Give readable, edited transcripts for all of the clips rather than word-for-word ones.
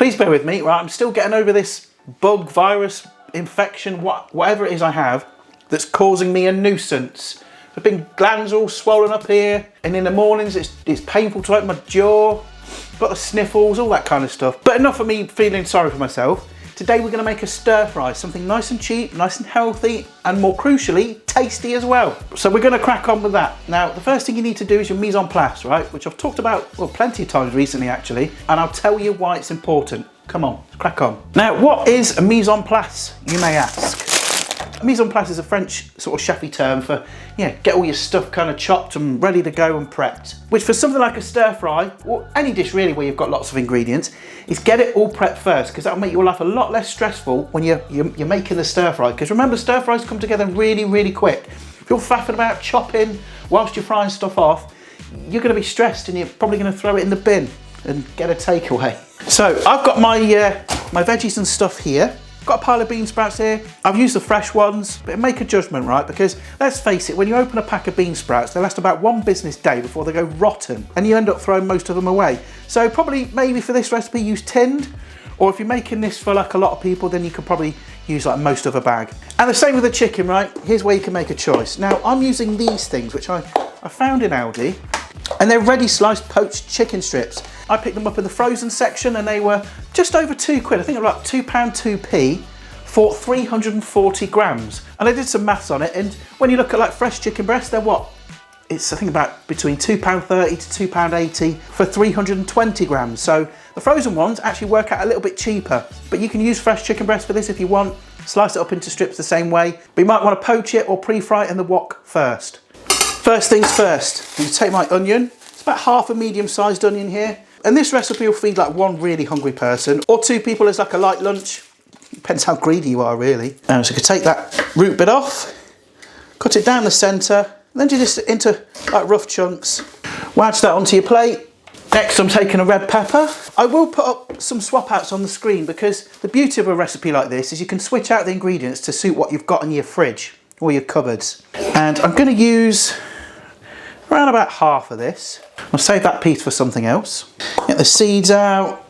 Please bear with me, right? I'm still getting over this bug, virus, infection, whatever it is I have that's causing me a nuisance. The big glands all swollen up here, and in the mornings it's painful to open my jaw, got the sniffles, all that kind of stuff. But enough of me feeling sorry for myself. Today we're going to make a stir fry, something nice and cheap, nice and healthy, and more crucially, tasty as well. So we're going to crack on with that. Now, the first thing you need to do is your mise en place, right? Which I've talked about, well, plenty of times recently actually, and I'll tell you why it's important. Come on, let's crack on. Now, what is a mise en place, you may ask? A mise en place is a French sort of chefy term for, get all your stuff kind of chopped and ready to go and prepped. Which for something like a stir fry, or any dish really where you've got lots of ingredients, is get it all prepped first, because that'll make your life a lot less stressful when you're making the stir fry. Because remember, stir fries come together really, really quick. If you're faffing about chopping whilst you're frying stuff off, you're going to be stressed and you're probably going to throw it in the bin and get a takeaway. So I've got my veggies and stuff here. Got a pile of bean sprouts here. I've used the fresh ones, but make a judgment, right? Because let's face it, when you open a pack of bean sprouts, they last about one business day before they go rotten, and you end up throwing most of them away. So probably, maybe for this recipe, use tinned, or if you're making this for like a lot of people, then you could probably use like most of a bag. And the same with the chicken, right? Here's where you can make a choice. Now, I'm using these things, which I found in Aldi, and they're ready sliced poached chicken strips. I picked them up in the frozen section and they were just over £2. I think they were like £2 2p for 340 grams. And I did some maths on it, and when you look at like fresh chicken breasts, they're what? It's I think about between £2.30 to £2.80 for 320 grams. So the frozen ones actually work out a little bit cheaper, but you can use fresh chicken breast for this if you want. Slice it up into strips the same way, but you might want to poach it or pre-fry it in the wok first. First things first, I'm going to take my onion. It's about half a medium-sized onion here. And this recipe will feed like one really hungry person, or two people as like a light lunch. Depends how greedy you are, really. So you can take that root bit off, cut it down the centre, and then just into like rough chunks. Wedge that onto your plate. Next, I'm taking a red pepper. I will put up some swap outs on the screen, because the beauty of a recipe like this is you can switch out the ingredients to suit what you've got in your fridge or your cupboards. And I'm going to use around about half of this. I'll save that piece for something else. Get the seeds out,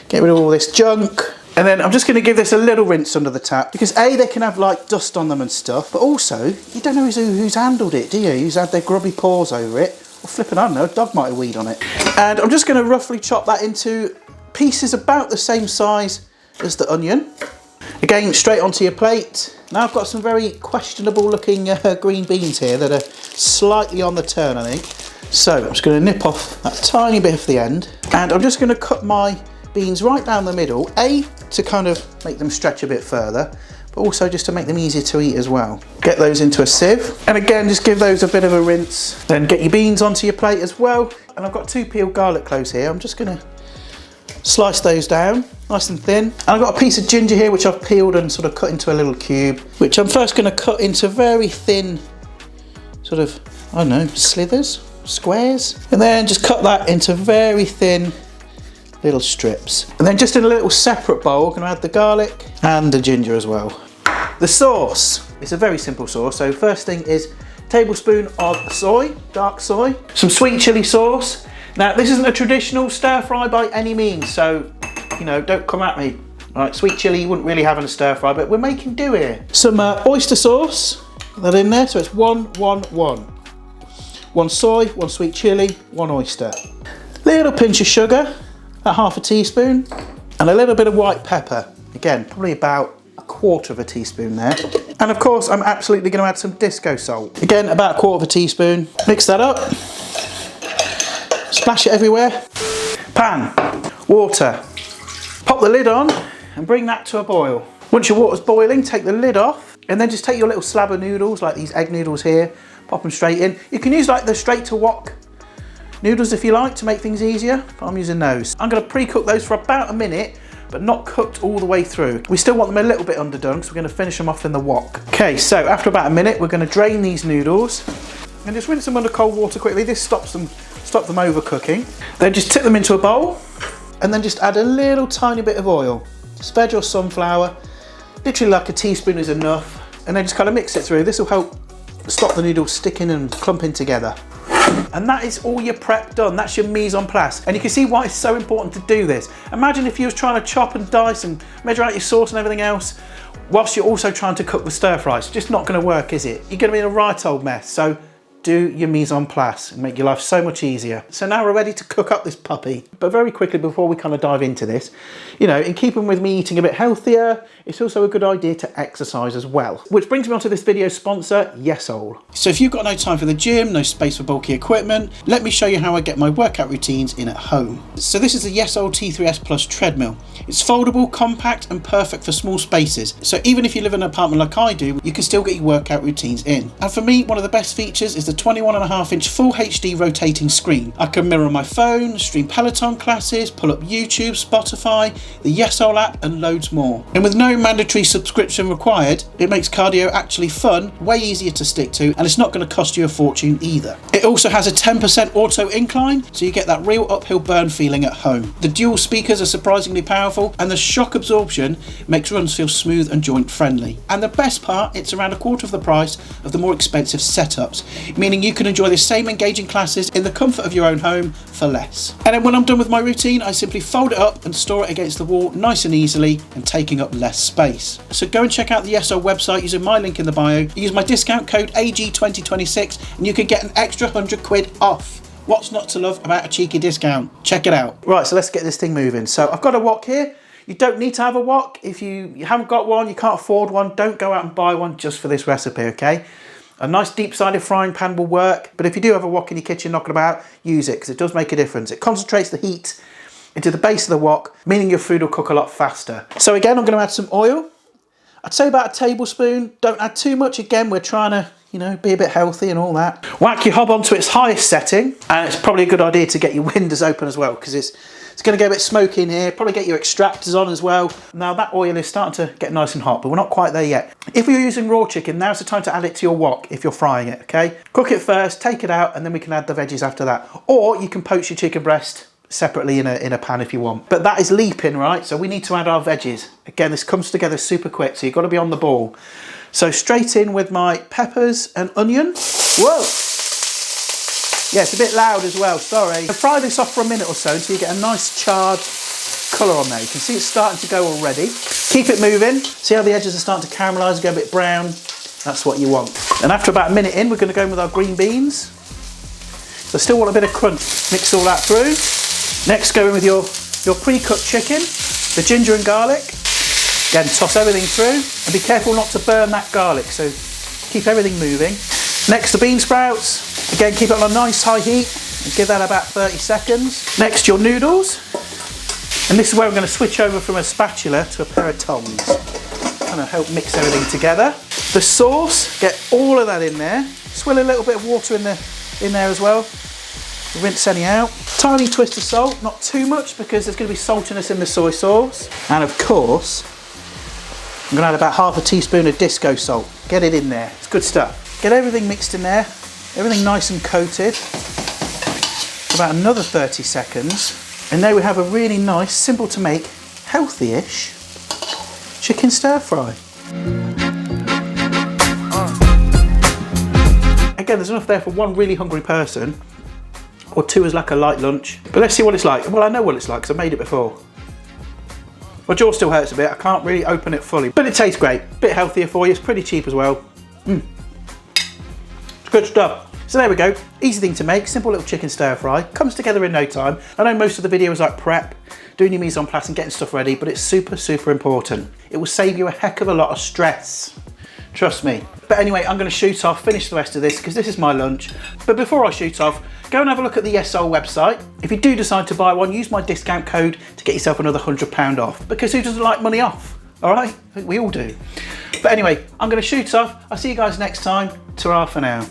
get rid of all this junk. And then I'm just going to give this a little rinse under the tap, because A, they can have like dust on them and stuff, but also you don't know who's handled it, do you? Who's had their grubby paws over it, or flipping, I don't know, a dog might have weed on it. And I'm just going to roughly chop that into pieces about the same size as the onion. Again, straight onto your plate. Now I've got some very questionable looking green beans here that are slightly on the turn, I think. So I'm just going to nip off that tiny bit of the end, and I'm just going to cut my beans right down the middle, A, to kind of make them stretch a bit further, but also just to make them easier to eat as well. Get those into a sieve, and again, just give those a bit of a rinse. Then get your beans onto your plate as well. And I've got 2 peeled garlic cloves here. I'm just going to slice those down nice and thin. And I've got a piece of ginger here which I've peeled and sort of cut into a little cube, which I'm first going to cut into very thin sort of, I don't know, slithers, squares, and then just cut that into very thin little strips. And then just in a little separate bowl, I'm going to add the garlic and the ginger as well. The sauce, it's a very simple sauce. So first thing is a tablespoon of soy, dark soy, some sweet chili sauce. Now this isn't a traditional stir fry by any means, so don't come at me. All right, sweet chili you wouldn't really have in a stir fry, but we're making do here. Some oyster sauce, put that in there, so it's 1, 1, 1. 1 soy, 1 sweet chili, 1 oyster. Little pinch of sugar, about half a teaspoon, and a little bit of white pepper. Again, probably about a 1/4 teaspoon there. And of course, I'm absolutely going to add some disco salt. Again, about a 1/4 teaspoon. Mix that up. Splash it everywhere. Pan, water. Pop the lid on and bring that to a boil. Once your water's boiling, take the lid off, and then just take your little slab of noodles, like these egg noodles here, pop them straight in. You can use like the straight to wok noodles if you like to make things easier, but I'm using those. I'm going to pre-cook those for about a minute, but not cooked all the way through. We still want them a little bit underdone, so we're going to finish them off in the wok. Okay, so after about a minute, we're going to drain these noodles and just rinse them under cold water quickly. This stops them overcooking. Then just tip them into a bowl, and then just add a little tiny bit of oil. Just veg or sunflower, literally like a teaspoon is enough, and then just kind of mix it through. This will help stop the noodles sticking and clumping together. And that is all your prep done. That's your mise en place. And you can see why it's so important to do this. Imagine if you was trying to chop and dice and measure out your sauce and everything else, whilst you're also trying to cook the stir fry. It's just not going to work, is it? You're going to be in a right old mess. So do your mise en place and make your life so much easier. So now we're ready to cook up this puppy. But very quickly, before we kind of dive into this, you know, in keeping with me eating a bit healthier, it's also a good idea to exercise as well. Which brings me on to this video's sponsor, Yesol. So if you've got no time for the gym, no space for bulky equipment, let me show you how I get my workout routines in at home. So this is the Yesol T3S Plus treadmill. It's foldable, compact and perfect for small spaces. So even if you live in an apartment like I do, you can still get your workout routines in. And for me, one of the best features is the 21.5-inch full HD rotating screen. I can mirror my phone, stream Peloton classes, pull up YouTube, Spotify, the Yesol app and loads more. And with no mandatory subscription required, it makes cardio actually fun, way easier to stick to, and it's not going to cost you a fortune either. It also has a 10% auto incline, so you get that real uphill burn feeling at home. The dual speakers are surprisingly powerful, and the shock absorption makes runs feel smooth and joint friendly. And the best part, it's around a quarter of the price of the more expensive setups, meaning you can enjoy the same engaging classes in the comfort of your own home for less. And then when I'm done with my routine, I simply fold it up and store it against the wall nice and easily and taking up less space. So go and check out the Yesol website using my link in the bio. Use my discount code AG2026 and you can get an extra 100 quid off. What's not to love about a cheeky discount? Check it out. Right, so let's get this thing moving. So I've got a wok here. You don't need to have a wok. If you haven't got one, you can't afford one, don't go out and buy one just for this recipe, okay? A nice deep-sided frying pan will work, but if you do have a wok in your kitchen knocking about, use it because it does make a difference. It concentrates the heat into the base of the wok, meaning your food will cook a lot faster. So again, I'm going to add some oil. I'd say about a tablespoon. Don't add too much. Again, we're trying to, you know, be a bit healthy and all that. Whack your hob onto its highest setting, and it's probably a good idea to get your windows open as well because it's going to get a bit smoky in here. Probably get your extractors on as well. Now that oil is starting to get nice and hot, but we're not quite there yet. If you're using raw chicken, now's the time to add it to your wok if you're frying it, okay? Cook it first, take it out, and then we can add the veggies after that. Or you can poach your chicken breast separately in a pan if you want. But that is leaping, right? So we need to add our veggies. Again, this comes together super quick, so you've got to be on the ball. So straight in with my peppers and onion. Whoa! Yeah, it's a bit loud as well, sorry. So fry this off for a minute or so until you get a nice charred colour on there. You can see it's starting to go already. Keep it moving. See how the edges are starting to caramelise and go a bit brown? That's what you want. And after about a minute in, we're going to go in with our green beans. So still want a bit of crunch. Mix all that through. Next, go in with your pre-cooked chicken, the ginger and garlic. Again, toss everything through and be careful not to burn that garlic, so keep everything moving. Next, the bean sprouts. Again, keep it on a nice high heat and give that about 30 seconds. Next, your noodles. And this is where I'm going to switch over from a spatula to a pair of tongs. Kind of help mix everything together. The sauce, get all of that in there. Swill a little bit of water in there as well. Rinse any out. Tiny twist of salt, not too much because there's going to be saltiness in the soy sauce. And of course, I'm going to add about half a teaspoon of disco salt. Get it in there, it's good stuff. Get everything mixed in there, everything nice and coated. About another 30 seconds. And there we have a really nice, simple to make, healthy-ish chicken stir fry. Again, there's enough there for one really hungry person, or two as like a light lunch. But let's see what it's like. Well, I know what it's like because I made it before. My jaw still hurts a bit. I can't really open it fully, but it tastes great. A bit healthier for you. It's pretty cheap as well. It's good stuff. So there we go. Easy thing to make. Simple little chicken stir fry. Comes together in no time. I know most of the video is like prep, doing your mise en place and getting stuff ready, but it's super, super important. It will save you a heck of a lot of stress. Trust me. But anyway, I'm going to shoot off, finish the rest of this because this is my lunch. But before I shoot off, go and have a look at the Yesol website. If you do decide to buy one, use my discount code to get yourself another £100 off. Because who doesn't like money off? All right? I think we all do. But anyway, I'm going to shoot off. I'll see you guys next time. Ta-ra for now.